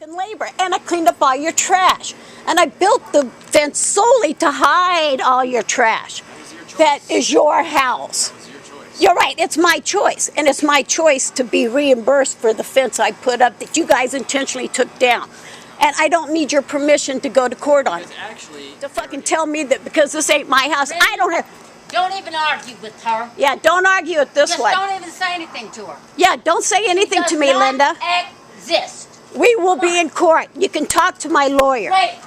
Labor, and I cleaned up all your trash, and I built the fence solely to hide all your trash. That is your house. You're right, it's my choice, and it's my choice to be reimbursed for the fence I put up that you guys intentionally took down. And I don't need your permission to go to court on it. To fucking tell me that because this ain't my house, I don't have... Don't even argue with her. Yeah, don't argue it this way. Just don't even say anything to her. Yeah, don't say anything to me, Linda. Exist. We will be in court. You can talk to my lawyer. Wait.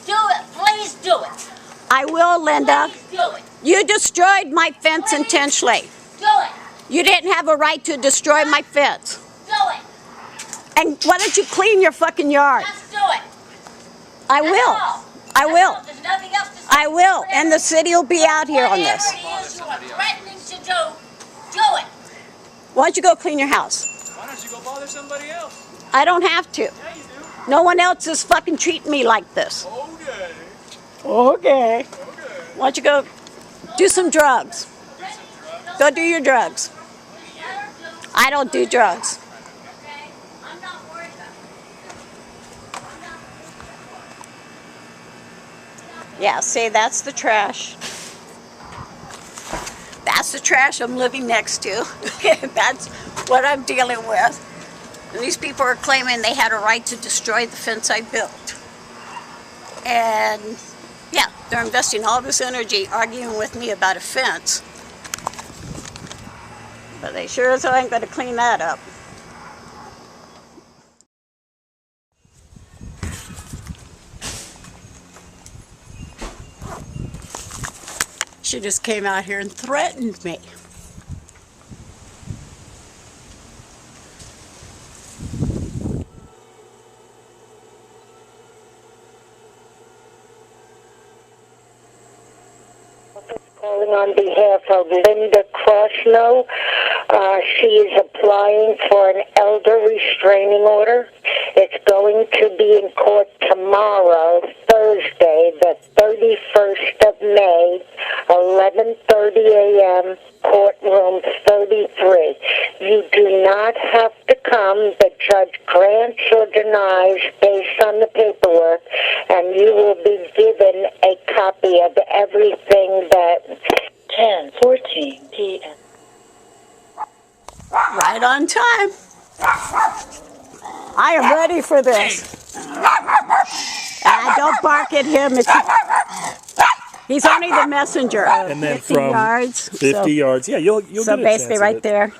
Do it. Please do it. I will, Linda. Please do it. You destroyed my fence intentionally. Do it. You didn't have a right to destroy my fence. Do it. And why don't you clean your fucking yard? Just do it. I will. I will. There's nothing else to say. I will. And the city will be out here on this. Whatever it is you are threatening to do it. Why don't you go clean your house? Why don't you go bother somebody else? I don't have to. Yeah, you do. No one else is fucking treating me like this. Okay. Okay. Okay. Why don't you go do some drugs? Go do your drugs. I don't do drugs. Okay? I'm not worried about it. Yeah, see, that's the trash. That's the trash I'm living next to. That's what I'm dealing with. And these people are claiming they had a right to destroy the fence I built. And yeah, they're investing all this energy arguing with me about a fence. But they sure as hell ain't going to clean that up. She just came out here and threatened me. Calling on behalf of Linda Crosnoe. She is applying for an elder restraining order. It's going to be in court tomorrow, Thursday, the 31st of May, 11:30 a.m., courtroom 33. You do not have to come. The judge grants or denies based on the paperwork, and you will be given a copy of everything that 10:14 p.m. Right on time. I am ready for this. Don't bark at him. He's only the messenger. And then 50 from yards. 50 yards. Yeah, you'll So get a basically chance right at there.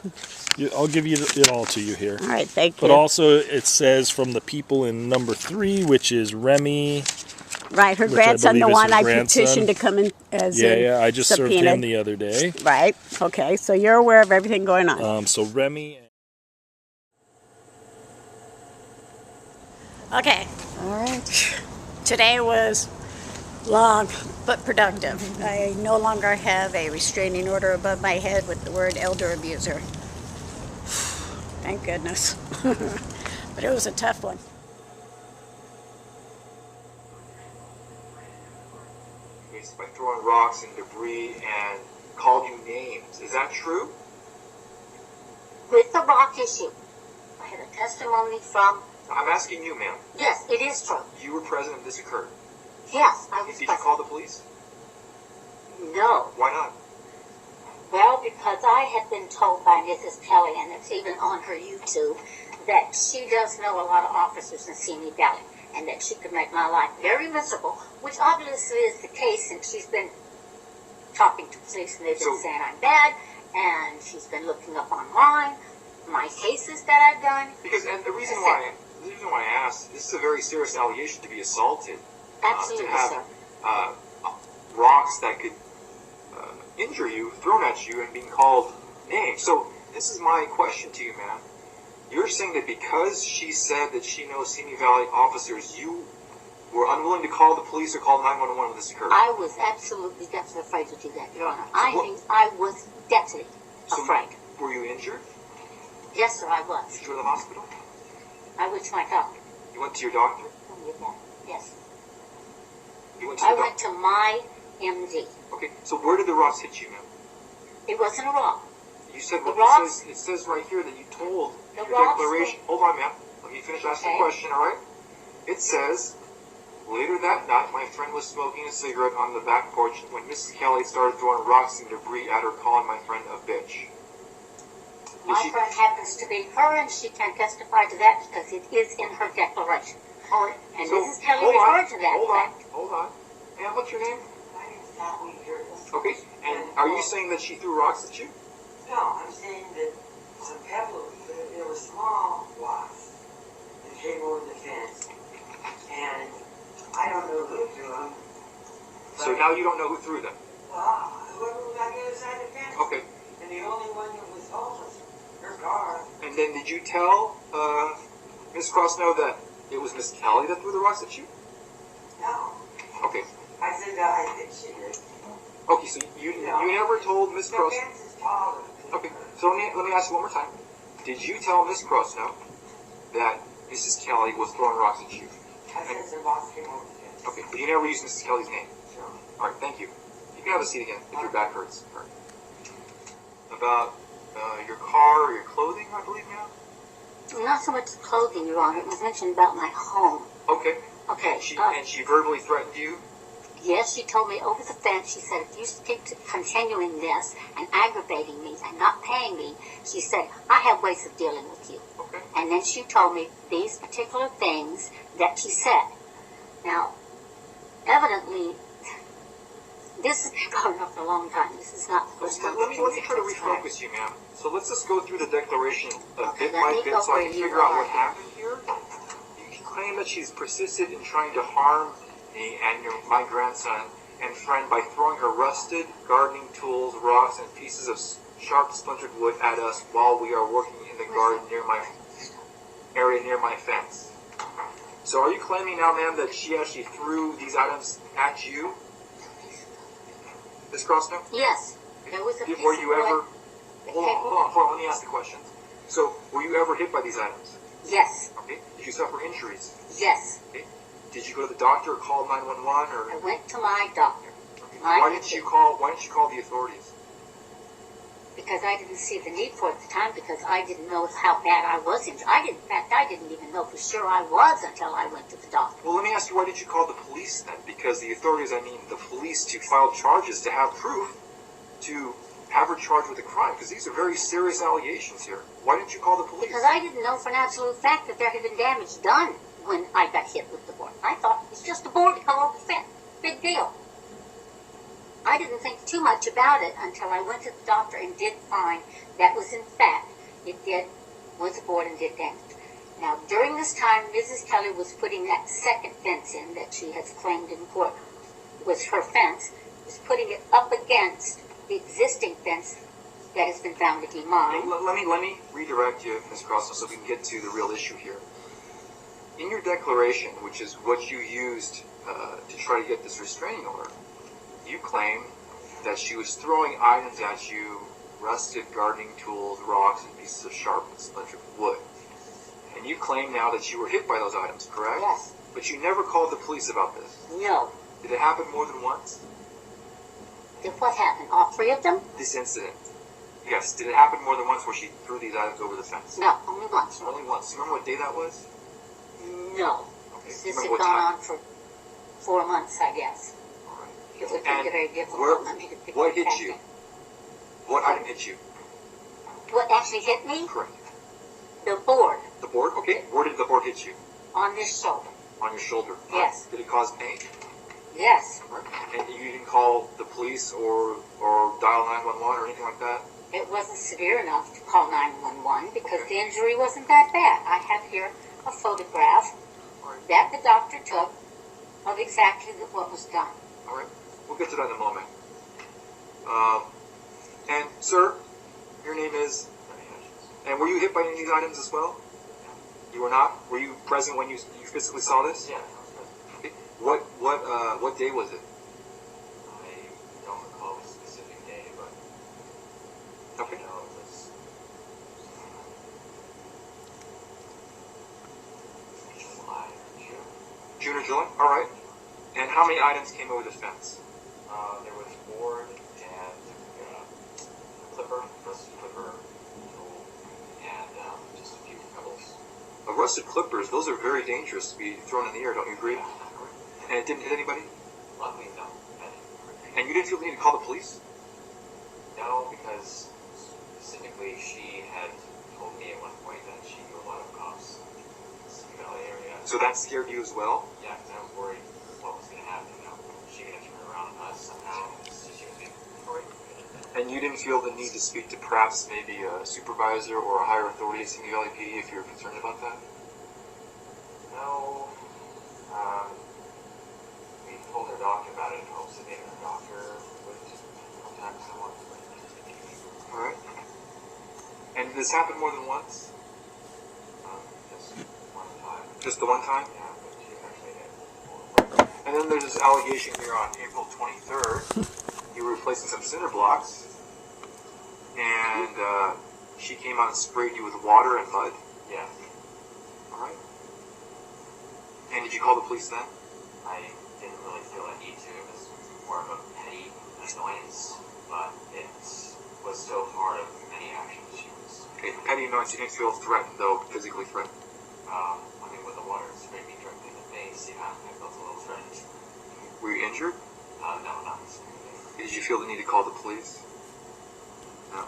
I'll give you it all to you here. All right, thank you. But also it says from the people in number 3, which is Remy. Right, her which grandson, the one I grandson. petitioned to come in as Yeah, I just served subpoenaed. him the other day. Right, okay, so you're aware of everything going on. So Remy. Okay. All right. Today was long but productive. I no longer have a restraining order above my head with the word elder abuser. Thank goodness. But it was a tough one. By throwing rocks and debris and called you names. Is that true? With the rock issue, I had a testimony from... I'm asking you, ma'am. Yes, it is true. You were present when this occurred. Yes, I was Did you present. call the police? No. Why not? Well, because I had been told by Mrs. Kelly, and it's even on her YouTube, that she does know a lot of officers in Simi Valley, and that she could make my life very miserable, which obviously is the case since she's been talking to police and they've been saying I'm bad, and she's been looking up online my cases that I've done. Because, and the reason why I asked, this is a very serious allegation to be assaulted. Absolutely, to have sir. Rocks that could injure you thrown at you and being called names. So this is my question to you, ma'am. You're saying that because she said that she knows Simi Valley officers, you were unwilling to call the police or call 911 when this occurred? I was absolutely deathly afraid to do that, Your Honor. I was deathly afraid. Were you injured? Yes, sir, I was. Did you go to the hospital? I went to my doctor. You went to your doctor? Yes. You went to I the went to my MD. Okay, so where did the rocks hit you, ma'am? It wasn't a rock. You said, The rocks- it says right here that you told The your rocks declaration. Hold on, ma'am. Let me finish asking Okay. the question, alright? It says, later that night, my friend was smoking a cigarette on the back porch when Mrs. Kelly started throwing rocks and debris at her, calling my friend a bitch. My friend happens to be her, and she can testify to that because it is in her declaration. Alright, And so, Mrs. Kelly hold on, referred to that fact. hold on. And what's your name? My name is Kathleen Curtis. Okay, and are you saying that she threw rocks at you? No, I'm saying that some pebbles, there were small rocks that came over the fence, and I don't know who threw them. So now you don't know who threw them? Well, whoever was on the other side of the fence. Okay, And the only one that was home was her car. and then did you tell Miss Crosnoe that it was Miss Kelly that threw the rocks at you? No. Okay, I said that I think she did. okay, so you never told Miss The Crosnoe. fence is taller. Okay, so let me ask you one more time. Did you tell Miss Crosnoe that Mrs. Kelly was throwing rocks at you? I said some rocks came over the fence. Okay, but you never used Mrs. Kelly's name. Sure. All right, thank you. You can have a seat again if your back hurts. All right. About your car or your clothing, I believe now. Not so much clothing, Your Honor. It was mentioned about my home. Okay. Okay. And she verbally threatened you. Yes, she told me over the fence, she said, if you keep continuing this and aggravating me and not paying me, she said, I have ways of dealing with you. Okay. And then she told me these particular things that she said. Now, evidently, this has been going on for a long time. This is not the first time. Let me try to refocus you, ma'am. So let's just go through the declaration Okay, bit let by me bit go so I where can you figure out are. what happened here. You claim that she's persisted in trying to harm me and my grandson and friend by throwing her rusted gardening tools, rocks, and pieces of sharp splintered wood at us while we are working in the garden near my fence. So are you claiming now, ma'am, that she actually threw these items at you, Miss Crosnoe? Yes, there was a piece Were you of wood. ever... Hold on, let me ask the question. So, were you ever hit by these items? Yes, Okay. Did you suffer injuries? yes. Okay. Did you go to the doctor or call 911 or... I went to my doctor. Okay. My Why didn't you call the authorities? Because I didn't see the need for it at the time, because I didn't know how bad I was injured. I didn't even know for sure I was until I went to the doctor. Well, let me ask you, why did you call the police then? Because the authorities, I mean the police, to file charges, to have proof, to have her charged with a crime, because these are very serious allegations here. Why didn't you call the police? Because I didn't know for an absolute fact that there had been damage done when I got hit with the board. I thought it was just a board to come over the fence. Big deal. I didn't think too much about it until I went to the doctor and did find that was in fact, was a board and did damage. Now, during this time, Mrs. Kelly was putting that second fence in that she has claimed in court was her fence, was putting it up against the existing fence that has been found to be mine. Let me redirect you, Ms. Crosnoe, so we can get to the real issue here. In your declaration, which is what you used to try to get this restraining order, you claim that she was throwing items at you, rusted gardening tools, rocks, and pieces of sharp and splintered wood. And you claim now that you were hit by those items, correct? Yes. But you never called the police about this. No. Did it happen more than once? Did what happened? All three of them? This incident. Yes. Did it happen more than once where she threw these items over the fence? No, only once. Only once. Do you remember what day that was? No. Okay. This Do you had remember what gone time? on for 4 months, I guess. All right. It would And be very difficult where- for me to pick what up hit that you? thing. What item hit you? What actually hit me? Correct. The board The board? Okay. Where did the board hit you? on this shoulder. On your shoulder? Yes. Did it cause pain? Yes. Right. And you didn't call the police or dial 911 or anything like that? It wasn't severe enough to call 911 because the injury wasn't that bad. I have here a photograph All right. that the doctor took of exactly what was done. All right. We'll get to that in a moment. And, sir, your name is... And were you hit by any of these items as well? You were not? Were you present when you physically saw this? Yeah. Okay. What day was it? I don't recall a specific day, but Okay. you know, it was July or June. June or July? All right. And how many items came over the fence? There was board and a clipper, rusty clipper, tool, and just a few pebbles. A rusted clippers, those are very dangerous to be thrown in the air, don't you agree? And it didn't hit anybody? Luckily, no. And you didn't feel the need to call the police? No, because specifically she had told me at one point that she knew a lot of cops in the Simi Valley area. So that scared you as well? Yeah, because I was worried what was going to happen. You know, she going to turn around on us somehow. She was being worried. And you didn't feel the need to speak to perhaps maybe a supervisor or a higher authority at Simi Valley PD if you were concerned about that? No. We told her doctor about it in hopes that maybe her doctor would contact someone. Alright. And did this happen more than once? Just one time. Just the one time? Yeah, but she actually did. And then there's this allegation here on April 23rd. You were replacing some cinder blocks. And she came out and sprayed you with water and mud. Yeah. Alright. And did you call the police then? I didn't really feel a need to. It was more of a petty annoyance, but it was still part of many actions she was. Okay, petty annoyance, you didn't feel threatened though, physically threatened. I mean, with the water sprayed me directly in the face, yeah, I felt a little threatened. Were you injured? No, not specifically. Did you feel the need to call the police? No.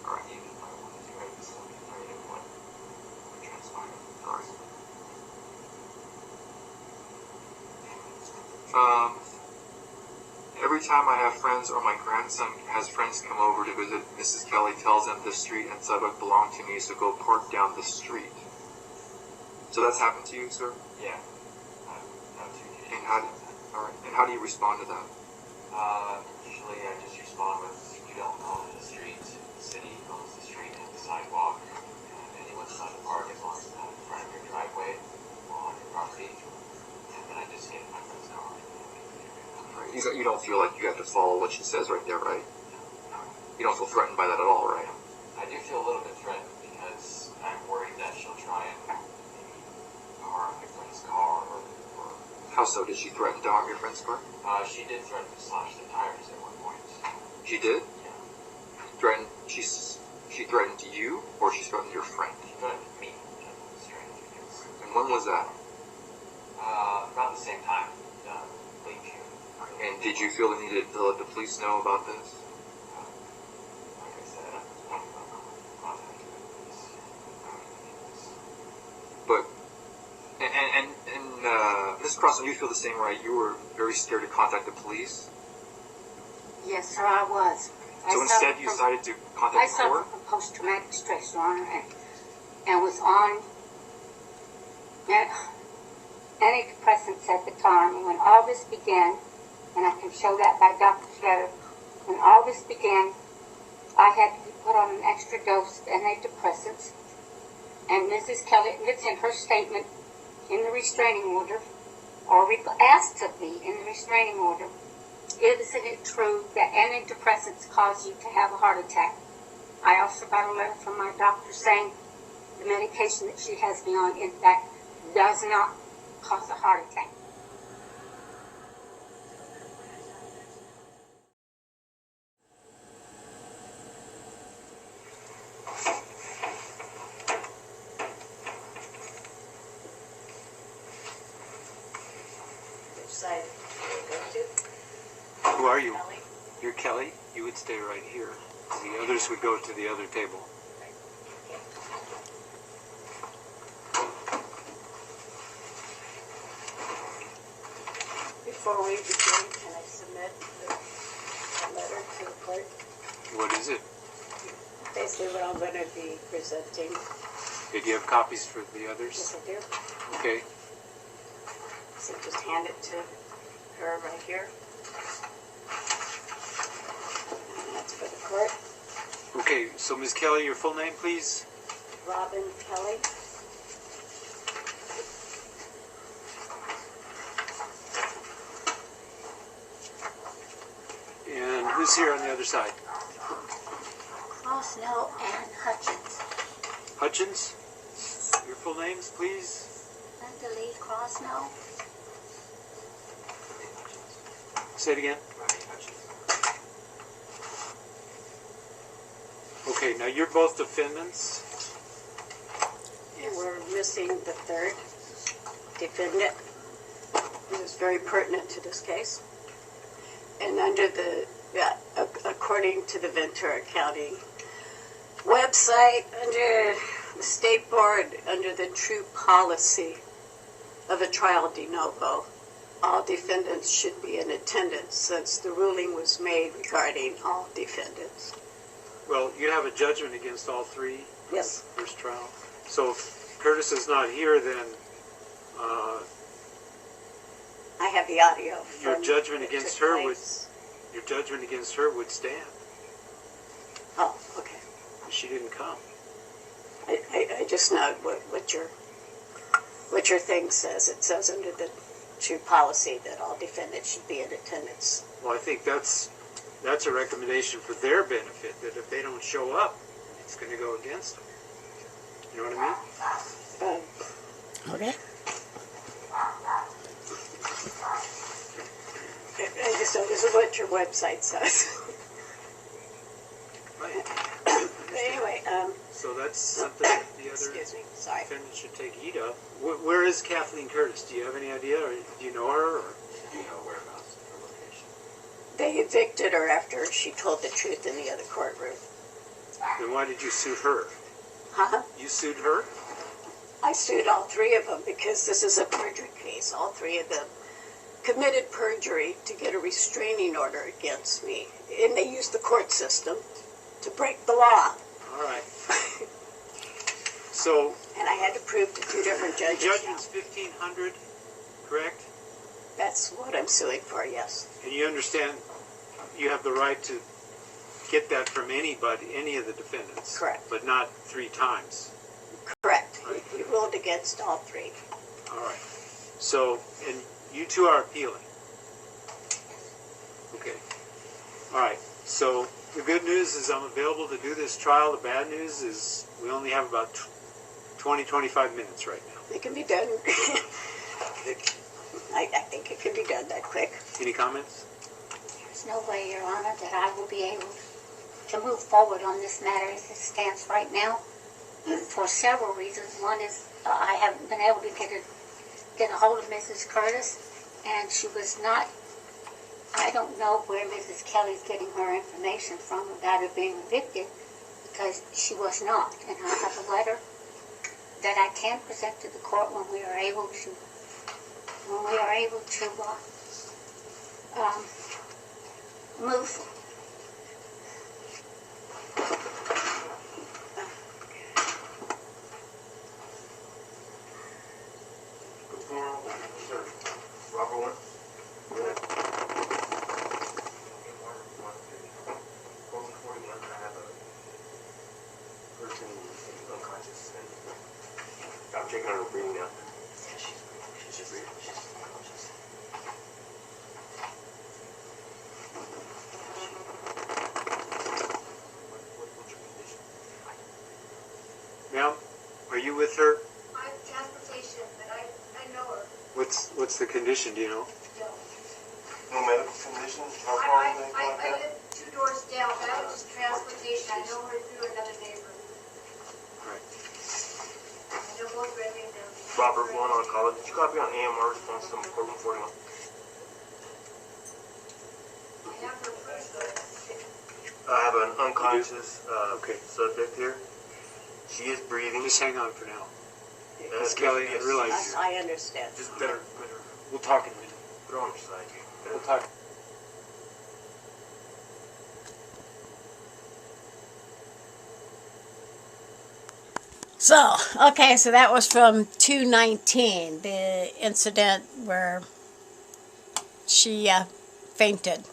Alright. Even if I wanted to, I was afraid of what would transpire. Alright. Every time I have friends or my grandson has friends come over to visit, Mrs. Kelly tells them this street and sidewalk belong to me, so go park down the street. So that's happened to you, sir? Yeah. No, 2 days. And how do you respond to that? Usually I just respond with, you don't own the street, the city owns the street and the sidewalk, and anyone's allowed to park as long as it's not in front of your driveway or on your property. And then I just get in my friend's car. You don't feel like you have to follow what she says right there, right? You don't feel threatened by that at all, right? I do feel a little bit threatened because I'm worried that she'll try and maybe harm my friend's car or How so? Did she threaten to harm your friend's car? she did threaten to slash the tires at one point. She did? Yeah. Threatened? She threatened you, or she threatened your friend? She threatened me. Strange. And when was that? Around the same time. Late June. And did you feel the need to let the police know about this? Like I said, I was wondering about contacting the police. But, Ms. Crosnoe, you feel the same, right? You were very scared to contact the police. Yes, sir, I was. So instead, you decided to I contact the suffer court? from post-traumatic stress, Your Honor, and was on antidepressants at the time. And when all this began, and I can show that by doctor's letter, when all this began, I had to be put on an extra dose of antidepressants. And Mrs. Kelly, it's in her statement in the restraining order, or asked of me in the restraining order, isn't it true that antidepressants cause you to have a heart attack? I also got a letter from my doctor saying the medication that she has me on, in fact, does not cause a heart attack. Which side do you go to? Who are you? Kelly? You're Kelly. You would stay right here. The others would go to the other table. Before we begin, can I submit a letter to the court? What is it? Basically what I'm going to be presenting. Did you have copies for the others? Yes, I do. Okay. So just hand it to her right here. And that's for the court. Okay, so Ms. Kelly, your full name, please? Robin Kelly. And who's here on the other side? Crosnoe and Hutchins. Hutchins? Your full names, please? Linda Lee Crosnoe. Say it again. Okay, now you're both defendants. And we're missing the third defendant, who is very pertinent to this case. And under the, according to the Ventura County website, under the state board, under the true policy of a trial de novo, all defendants should be in attendance since the ruling was made regarding all defendants. Well, you have a judgment against all three? Yes. First trial. So if Curtis is not here, then I have the audio. your from judgment it against took her place. would stand. Oh, okay. She didn't come. I just know what your thing says. It says under the true policy that all defendants should be in attendance. Well, I think that's a recommendation for their benefit, that if they don't show up, it's going to go against them. You know what I mean? Okay. I just know this is what your website says. Right. But anyway, So that's something that the other excuse me, sorry. defendants should take heed of. Where is Kathleen Curtis? Do you have any idea, or do you know her? Or Do you know whereabouts her location? They evicted her after she told the truth in the other courtroom. then why did you sue her? Huh? You sued her? I sued all three of them because this is a perjury case. All three of them committed perjury to get a restraining order against me. And they used the court system to break the law. All right. So And I had to prove to two different the judges. judgment's $1,500, correct? That's what I'm suing for, yes. And you understand you have the right to get that from anybody, any of the defendants. Correct. But not 3 times. Correct. Right. He ruled against all three. All right. So, and you two are appealing. Okay. All right. So the good news is I'm available to do this trial. The bad news is we only have about 20, 25 minutes right now. It can be done. I think it can be done that quick. Any comments? There's no way, Your Honor, that I will be able to move forward on this matter as it stands right now for several reasons. One is I haven't been able to get a hold of Mrs. Curtis, and she was not. I don't know where Mrs. Kelly's getting her information from about her being evicted, because she was not. And I have a letter that I can present to the court when we are able to move. Robert one. I have a person who's unconscious and I'm checking on her breathing now. She's just breathing. She's unconscious. What's your condition? Ma'am, are you with her? I have transportation, but I know her. What's the condition? Do you know? No medical condition? How far is anything like I that? live 2 doors down, but I was just transportation. I know her through another neighbor. All right. I know both Remy and them. Robert 1 on college. Did you copy on AMR response to courtroom 41? I have her first. I have an unconscious Okay. subject here. She is breathing. Just hang on for now. Miss Kelly, I realize I understand. Just better put her, we'll talk in a minute. put her on your side here. We'll talk. So, okay, so that was from 2/19, the incident where she fainted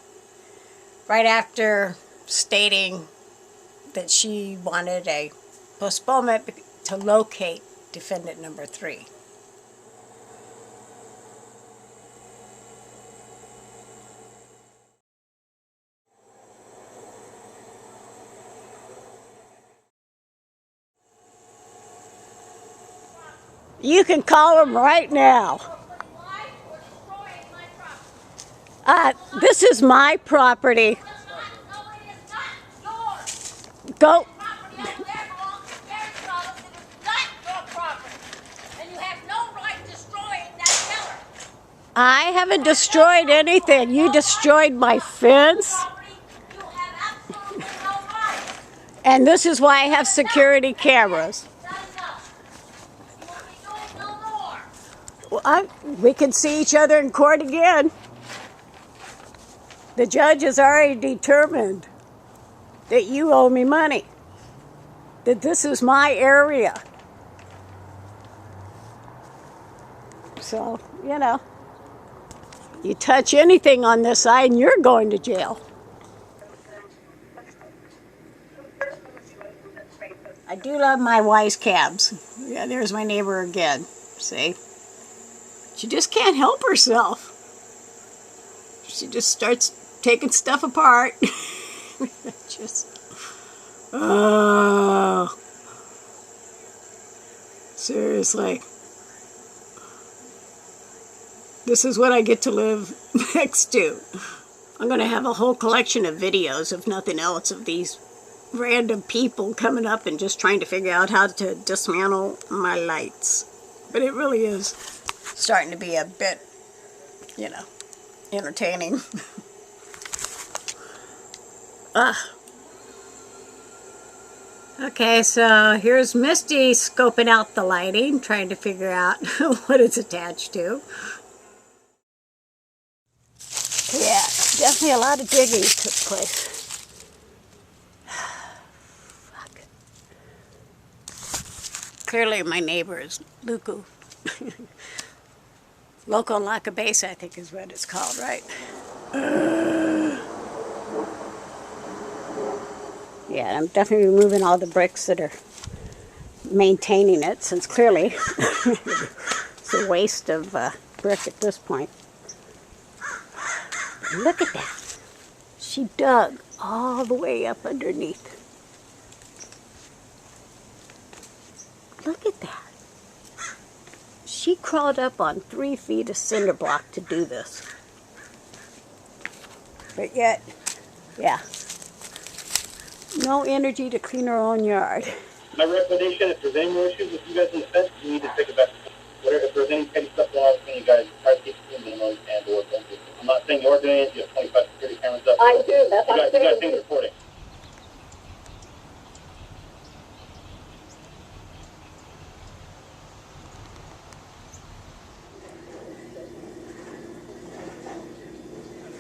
right after stating that she wanted a postponement to locate defendant number 3. You can call him right now. This is my property. Go. I haven't destroyed anything. You destroyed my fence. You have absolutely no right. And this is why I have security cameras. That's enough. You will be doing no more. Well, we can see each other in court again. The judge has already determined that you owe me money. That this is my area. So, you know, you touch anything on this side and you're going to jail. I do love my wise cabs. Yeah, there's my neighbor again. See? She just can't help herself. She just starts taking stuff apart. Oh. Seriously. This is what I get to live next to. I'm going to have a whole collection of videos, if nothing else, of these random people coming up and just trying to figure out how to dismantle my lights. But it really is starting to be a bit, you know, entertaining. Okay, so here's Misty scoping out the lighting, trying to figure out what it's attached to. Yeah, definitely a lot of digging took place. Fuck. Clearly my neighbor is Luku. Loco and Laca Base, I think is what it's called, right? Yeah, I'm definitely removing all the bricks that are maintaining it, since clearly it's a waste of brick at this point. Look at that. She dug all the way up underneath. Look at that. She crawled up on 3 feet of cinder block to do this. But yet, yeah, no energy to clean her own yard. My recommendation, if there's any more issues with you guys in the fence, you need to take it back. Whatever, if there's any petty stuff going on between you guys, try to keep it in the noise and or don't do it. I'm not saying you're doing it, you have 25 security cameras up. I do, that's what I'm saying. You got things reporting.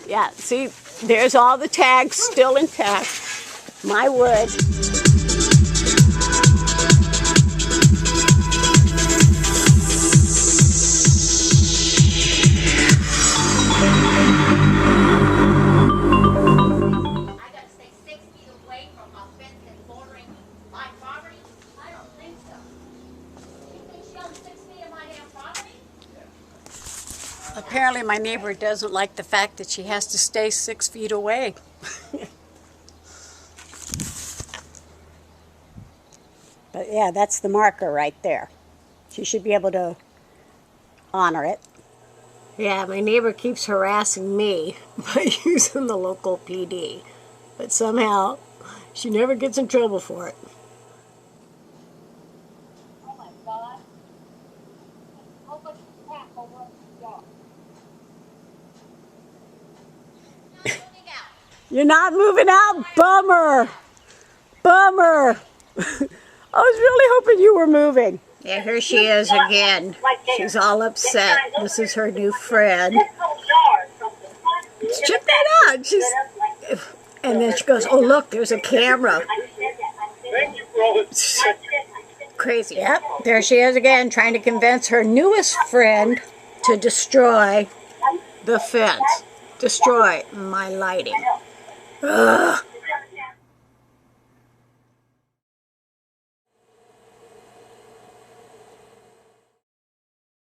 Yeah, see, there's all the tags still intact. My wood. Apparently my neighbor doesn't like the fact that she has to stay 6 feet away. But yeah, that's the marker right there. She should be able to honor it. Yeah, my neighbor keeps harassing me by using the local PD. But somehow, she never gets in trouble for it. Oh my God. How much crap over the yard? You're not moving out? Bummer. Bummer. I was really hoping you were moving. Yeah, here she is again. She's all upset. This is her new friend. Check that out. And then she goes, oh look, there's a camera. Crazy. Yep, there she is again, trying to convince her newest friend to destroy the fence. Destroy my lighting. Ugh.